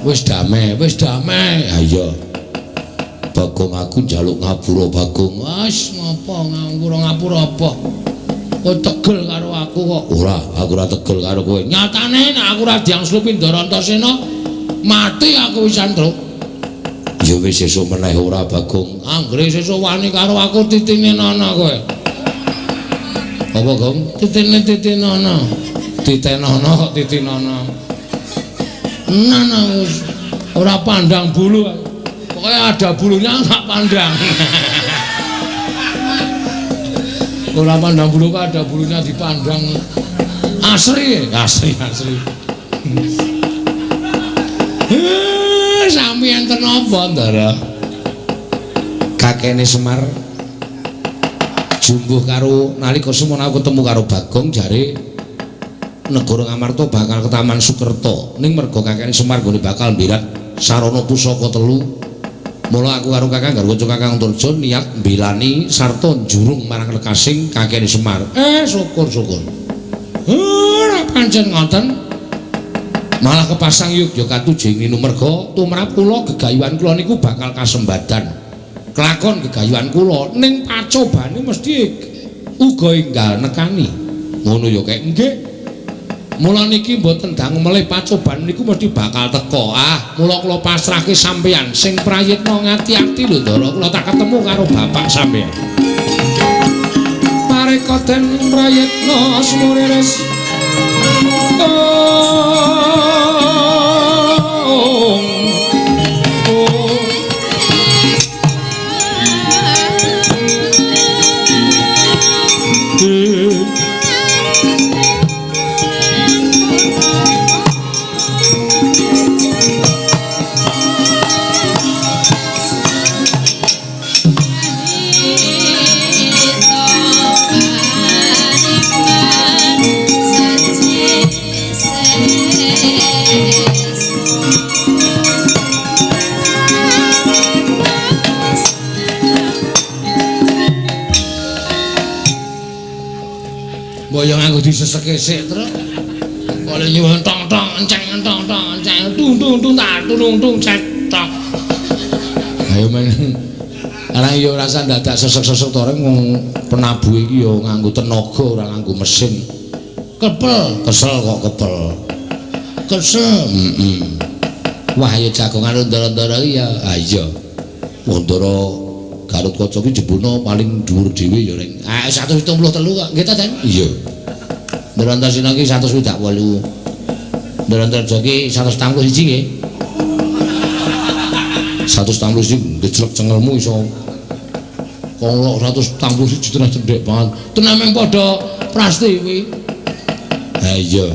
Wis damai. Ha iya. Bagong aku njaluk ngapura Bagong. Wes ngopo ngapura apa? Kowe tegel karo aku kok. Ora, aku ora tegel karo kowe. Nyatane nek aku ora diangslupi Ndara Antasena, mati aku wisan, Truk. Ya wis sesuk meneh ora Bagong. Anggere sesuk wani karo aku titine Nana kowe. Apa, Gong? Titine Nana. Titenono kok titinono. Nana wis ora pandang bulu. Pokoknya ada bulunya nggak pandang. Kalau pandang bulu kan ada bulunya dipandang. Asri. Sami enten apa Ndara? Kakene Semar jumbuh karo nalika semono aku ketemu karo Bagong jare negara Ngamarta bakal ke Taman Sukerta. Ning mergo kakene Semar gone bakal mbirat sarana pusaka 3. Mula aku karo Kakang garwa Kakang Antarja niat mbelani sarta njurung marang lekasing kakene Semar. Syukur. Ora pancen ngoten. Malah kepasang yogya katujing numerga tumrap kula gegayuhan kula niku bakal kasembadan. Kelakon gegayuhan kula ning pacobane mesti uga enggal nekani. Ngono ya kek nggih. Mula niki mboten dangu melih pacoban niku mesti bakal teko. Mula kula pasrahke sampeyan sing prayitna ngati-ati lho Ndara. Kula tak ketemu karo bapak sampeyan. Pareka den prayitna sumureres. Mbok yo nganggo diseseke sik, Tru. Kole nyuwun tong-tong enceng tong-tong enceng tung-tung tak tung cek tok. Ayo men. Arang yo rasa dadak sesek-sesek to reng penabuh iki yo nganggo tenaga ora nganggo mesin. Kepel, kesel kok kepel. Kesel. Wah ya jagongan ndara-ndara iki ya. Ah iya. Ndara Garut Kaca iki jebulno paling dhuwur dhewe ya ring. 173 kok. Nggih ta, Den? Iya. Ndara Antasena iki 128. Ndara Antarja iki 171 nggih. 171 ngejlek cengelmu iso. Kolok 171 tenan cendhek banget. Tenan meng padha prasti kuwi. Ha iya.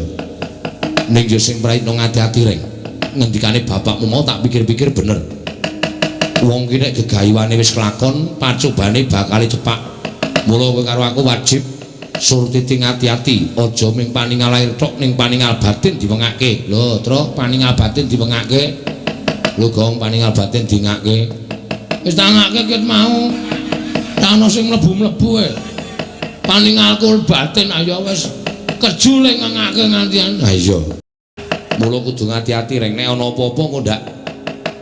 Ning yo sing praitno ngati-ati ring. Ngendikane bapakmu mau tak pikir-pikir bener. Wong ki nek gegayuane wis kelakon, pacobane bakal cepak. Mula kowe karo aku wajib surtiti ngati-ati, aja ming paningal lahir tok ning paningal batin diwengake. Lho, Tru, paningal batin diwengake. Lho, Gong, paningal batin dingake. Wis tak ngake ket mau. Tak ana sing mlebu-mlebu ae. Paningalku batin ayo wis kejule ngake ngantian. Ha iya. Mula kudu ngati-ati reng nek ana apa-apa kok ndak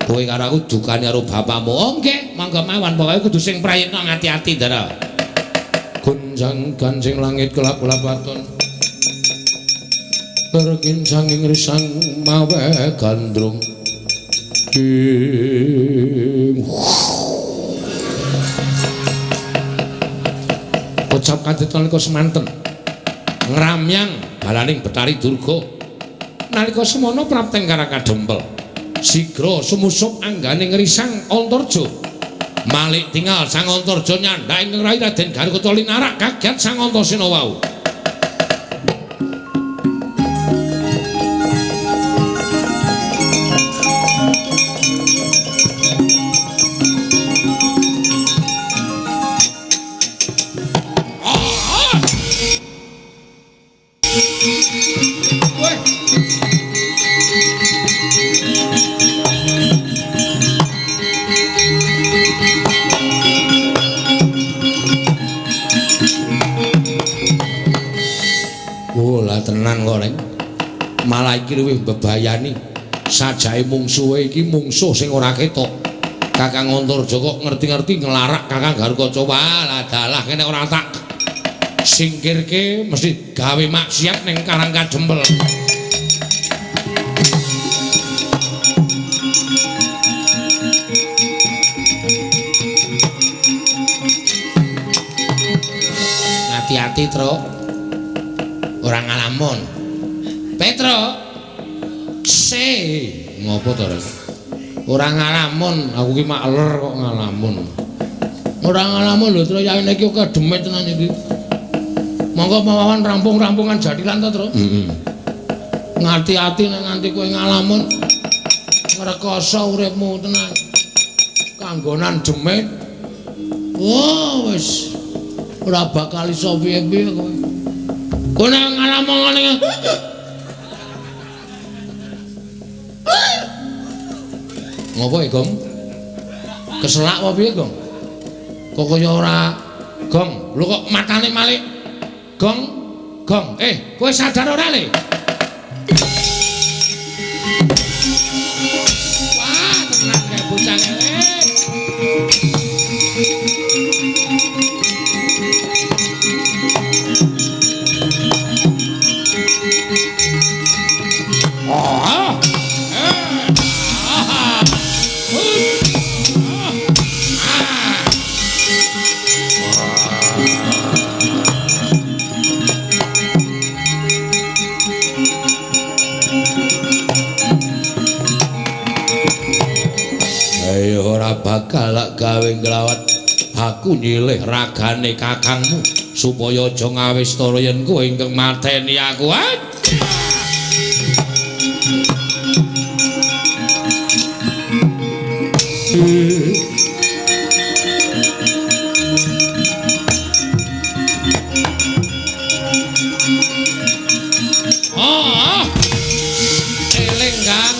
kowe karo aku dukane karo bapakmu. Oh nggih, mangga mawon pokoke kudu sing prayitna ngati-ati, Ndara. Gunjang gancing langit kelap-kelap waton. Berkincang ing risang mawe gandrung. Ucap kanthi nalika semanten. Ngramyang balaning Betari Durga. Nalika semono prapteng karang kadempel. Sigra sumusup anggane ngrisang Antarja. Malik tinggal Sang Antarja nyandhak ing Rai Raden Garukata linarak kaget Sang Antasena wau. Tenan kok Reng. Malah iki luwih mbebayani. Sajake mungsuhe iki mungsuh sing ora ketok. Kakang Antarja kok ngerti-ngerti nglarak Kakang Garukata. Walah dalah kene ora tak singkirke mesti gawe maksiat ning Karang Kadempel. Hati-hati, Tru. Orang ngalamun. Petro. Ngopo to, Rek? Ora ngalamun, aku ki mak ler kok ngalamun. Ora ngalamun lho, Tru, yaene iki kok demit tenan iki. Monggo mawon rampung-rampungan jadilan to, Tru. Ngati-ati nek nganti kowe ngalamun. Ngrekoso uripmu tenan. Kanggonan demit. Wah, wis ora bakal iso piye-piye kowe. Kowe ngalamun ngene. Ngopo e, Gong? Keselak apa piye, Gong? Kok kaya ora, Gong? Lho kok matane Malik? Gong, Gong. Kowe sadar ora, Le? Wah, tenang kayak bocah ngene. Bakal gawe nglawat aku nyilih ragane kakangmu supaya aja ngawistara yen kowe ingkang mateni aku. Eling Kang.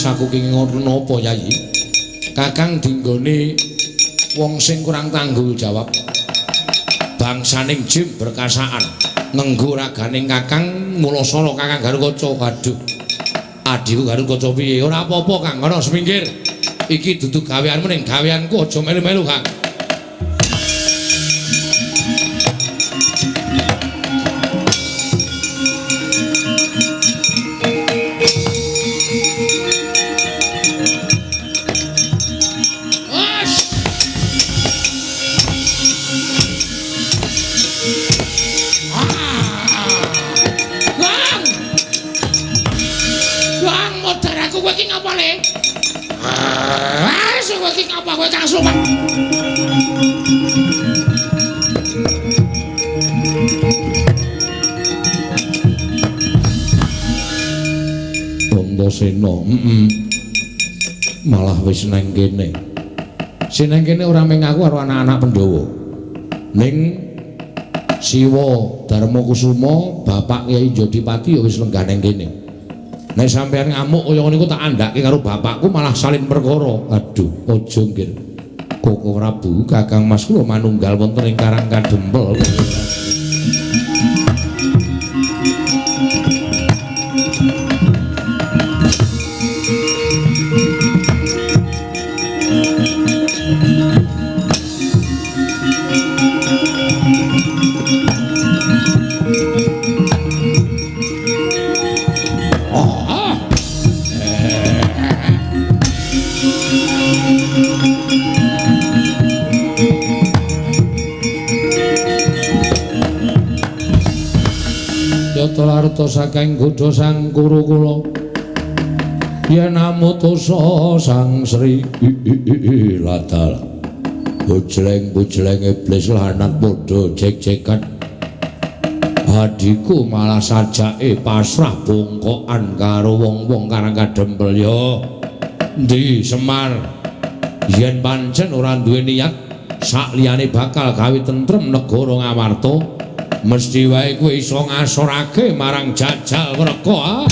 rasaku ki ngono apa Yayi? Kakang dinggone wong sing kurang tanggung jawab. Bangsaning jim berkasaan ngenggo raganing Kakang Mulasana Kakang Garukaca. Aduh. Adiku Garukaca piye? Ora apa-apa Kang, ana semingkir. Iki dudu gaweanmu ning gaweanku aja melu-melu Kang. Kowe iki ngapa le? Wes kowe iki ngapa kowe Kang Suman? Antasena, malah wis nang kene. Sing nang kene ora mung aku karo anak-anak Pandhawa. Ning Siwa Darmakusuma, Bapak Kyai Jodipati ya wis lenggah nang kene. Nek sampeyan ngamuk kaya ngene iku tak andhake karo bapakku malah salin perkara. Aduh, aja nggir. Koko Prabu, Kakang Mas kula manunggal wonten ing Karang Kadempel. Larta saking Gudha Sang Kuru kula yen amutusa Sang Sri Ladal bujleng-bujleng iblis lanat padha jek-jekan adiku malah sajake pasrah bongkokan karo wong-wong Karang Kadempel ya ndi Semar yen pancen ora duwe niat sakliyane bakal gawe tentrem negara Ngamarta mesti wae kowe iso ngasorake marang Jajal Wreka.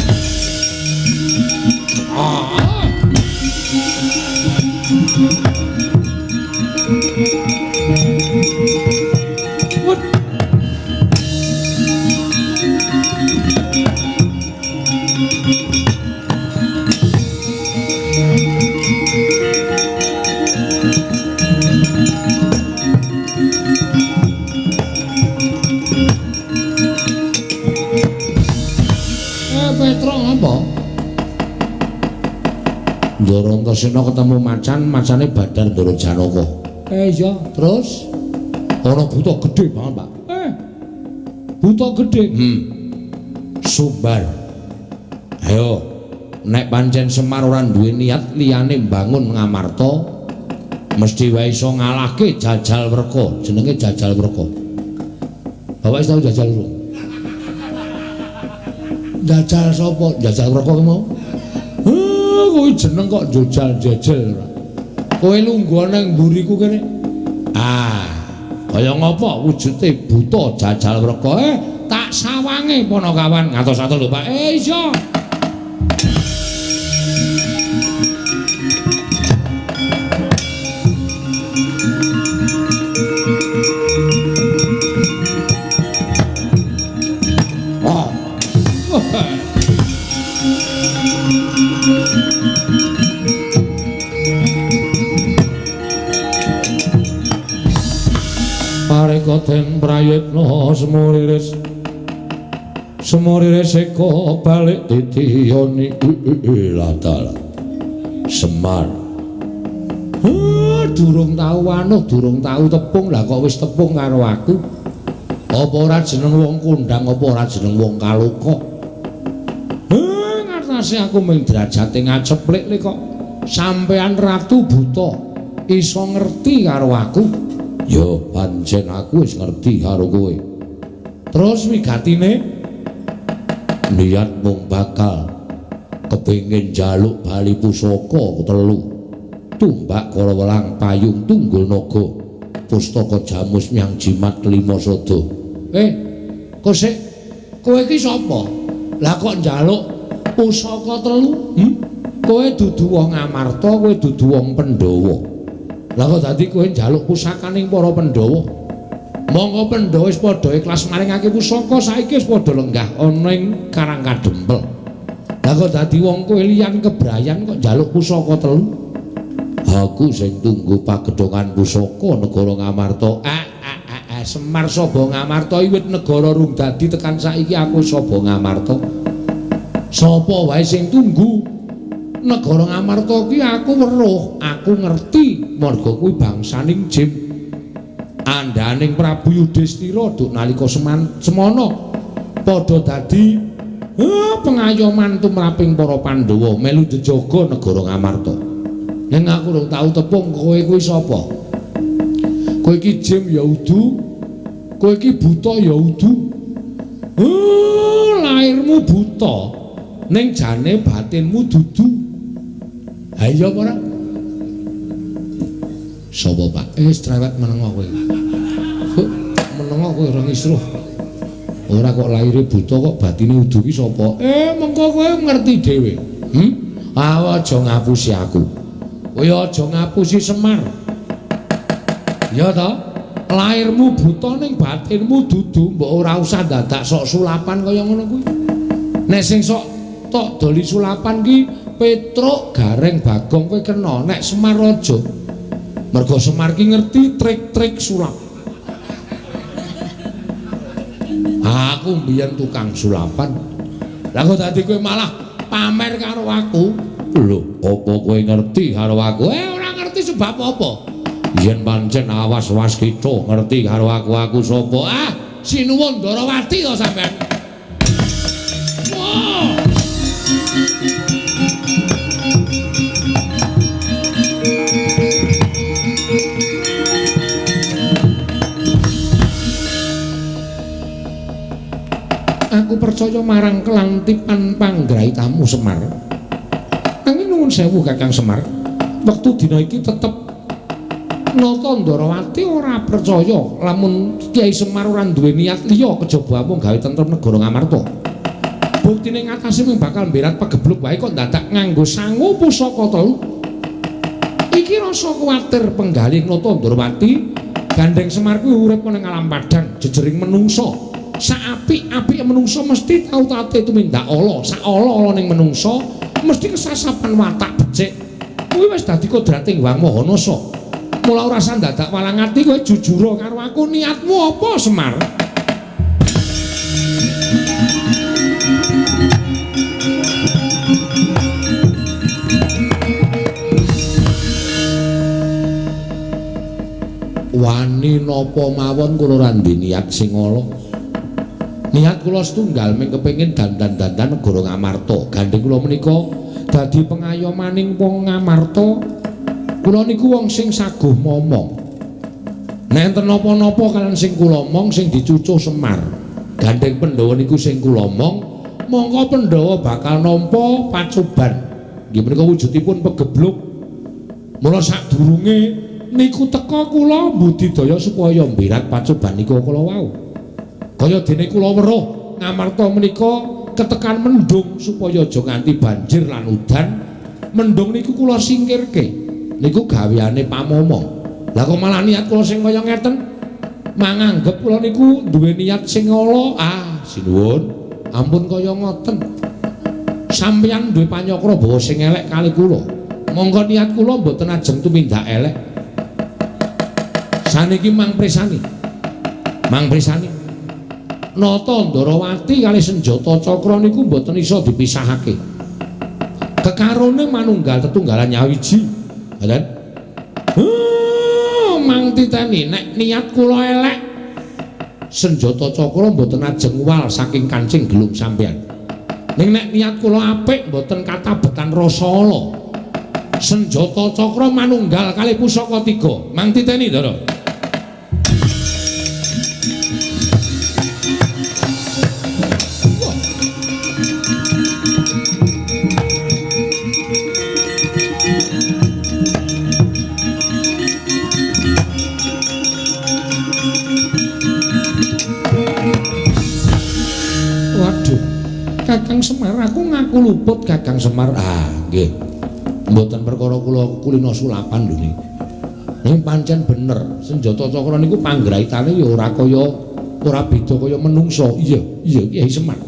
Ndara Antasena ketemu macan, macane Badar Ndara Janaka. Iya, terus ana buta gedhe banget, Pak. Buta gedhe. Sumbar. Ayo, nek pancen Semar ora duwe niat liyane mbangun Ngamarta, mesti wae iso ngalahke Jajal Wreka. Jenenge Jajal Wreka. Bapak wis tau Jajal Wreka? Jajal sapa? Jajal Wreka ki mau? Kowe jeneng kok jojal-jejel ora. Kowe lungguh nang mburiku kene. Kaya ngapa wujude buta Jajal Wreka? Tak sawange Panakawan ngantos-antos lho, Pak. Iya. Parekaten prayitna semuriris eko balik titiyoni Ladal Semar. Durung tau wanuh, durung tau tepung, lah kok wis tepung karo aku. Apa ora jeneng wong kondang, apa ora jeneng wong kaluka? Ngartasi aku mung derajate ngaceplik kok. Sampean Ratu Buta iso ngerti karo aku. Yo pancen aku wis ngerti karo kowe. Terus wigatine niat mung bakal kepengin njaluk bali pusaka telu. Tumbak kala welang payung tunggul naga pustaka jamus nyang jimat lima sada. Kok sik kowe iki sapa? Lah kok njaluk pusaka telu? Kowe dudu wong Amarta, kowe dudu wong Pandhawa. Lah kok dadi kowe njaluk pusakaning para Pandhawa? Monggo Pandhawa wis padha ikhlas maringake pusaka, saiki wis padha lenggah ana ing Karang Kadempel. Lah kok dadi wong kowe liyan kebrayan kok njaluk pusaka telu? Aku sing tunggu pagedhongan pusaka negara Ngamarta. Semar Saba Ngamarta wiwit negara rung dadi tekan saiki aku Saba Ngamarta. Sapa wae sing tunggu negara Ngamarta ki aku weruh, aku ngerti marga kuwi bangsaning jin. Andaning Prabu Yudhistira duk nalika semana padha dadi pengayoman tumraping para Pandhawa melu njaga negara Ngamarta. Yen aku ora tau tepung kowe kuwi sapa? Kowe iki jim ya udu, kowe iki buta ya udu. Lairmu buta, ning jane batinmu dudu. Ha iya apa ora? Sapa, Pak? Strewet menengo kowe. Menengo kowe ora ngisruh. Ora kok laire buta kok batine udu ki sapa? Mengko kowe ngerti dhewe. Aja ngapusi aku. Kowe aja ngapusi Semar. Ya ta? Lairmu buta ning batinmu dudu, mbok ora usah dadak sok sulapan kaya ngono kuwi. Nek sing sok tok doli sulapan ki Petruk Gareng Bagong kowe kena, nek Semar aja. Mergo Semar ki ngerti trik-trik sulap. Aku mbiyen tukang sulapan. Lah kok dadi kowe malah pamer karo aku? Lho, apa kowe ngerti karo aku? Ora ngerti sebab apa? Yen pancen awas-awas kita ngerti karo aku sapa? Sinuwun Ndarawati to sampean. Wah. Aku percaya marang kelantipan panggraitamu Semar. Angin nuwun sewu Kakang Semar. Wektu dina iki tetep Nata Ndarawati ora percaya lamun Kyai Semar ora duwe niat liya kejaba mung gawe tentrem negara Ngamarta. Buktine ngatasi mung bakal mberat pagebluk wae kok dadak nganggo sangu pusaka telu. Iki rasa kuwatir penggalih Nata Ndarawati gandeng Semar kuwi urip ning alam padang jejering menungsa. Saapik-apike menungsa mesti tau tate tumindak ala, sak ala-ala ning menungsa mesti kesasapan watak becik. Kuwi wis dadi kodrating Wang Mahanasa. Mula ora usah dadak walang ati kowe jujur karo aku, niatmu apa Semar? Wani napa mawon kula ora ndek niat sing ala. Niat kula setunggal mung kepengin dandan-dandan negara Ngamarta. Gandeng kula menika dadi pengayomaning wong Ngamarta. Kula niku wong sing saguh momong. Nek enten napa-napa kalian sing kula omong sing dicucuh Semar. Gandeng Pandhawa niku sing kula omong, mongko Pandhawa bakal nampa pacoban. Nggih menika wujudipun pegebluk. Mula sadurunge niku teka kula mbudidaya supaya mbirat pacoban niku kala wau. Kaya dene kula weruh Ngamarta menika ketekan mendung supaya aja nganti banjir lan udan. Mendung niku kula singkirke. Niku gaweane pamomong. Lah kok malah niat kula sing kaya ngeten? Manganggep kula niku duwe niat sing ala. Sinuwun, ampun kaya ngoten. Sampeyan duwe panyakra bawa sing elek kali kula. Monggo niat kula mboten ajeng tumindak elek. Saniki mangpresani. Nata Ndarawati kali senjata cakra niku mboten iso dipisahake. Kekarone manunggal tetunggalan nyawiji. Ngoten. Mang titeni nek niat kula elek senjata cakra mboten ajeng wal saking kancing gelung sampeyan. Ning nek niat kula apik mboten katabetan rasa ala. Senjata cakra manunggal kali pusaka 3. Mang titeni, Ndara. Kakang Semar, aku ngaku luput Kakang Semar. Nggih. Mboten perkara kula kulina sulapan lho niki. Ning pancen bener, senjata cakra niku panggraitane ya ora beda kaya menungsa. Iya, Kyai Semar.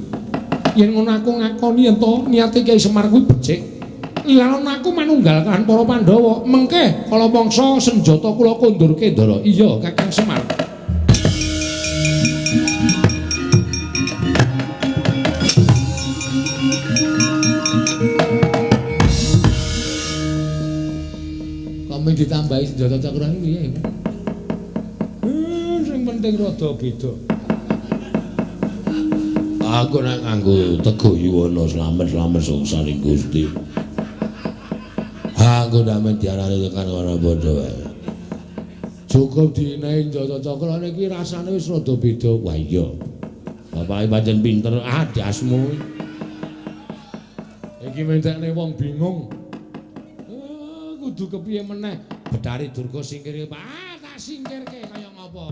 Yen ngono aku ngakoni yen to niate Kyai Semar kuwi becik. Lan aku manunggal kan para Pandhawa. Mengke kala mangsa senjata kula kondurke Ndara. Iya, Kakang Semar. Kami ditambahi senjata cakra piye? Sing penting rada beda. Aku nek nganggo Teguh Yuwana slamet sungsari Gusti. Aku ndak diarani tekan ora padha wae. Cukup dinehi senjata cakra niki rasane wis rada beda. Wah iya. Bapake pancen pinter dasmu. Iki mentekne wong bingung. Kudu kepiye meneh Bedari Durga singkir tak singkirke kaya ngapa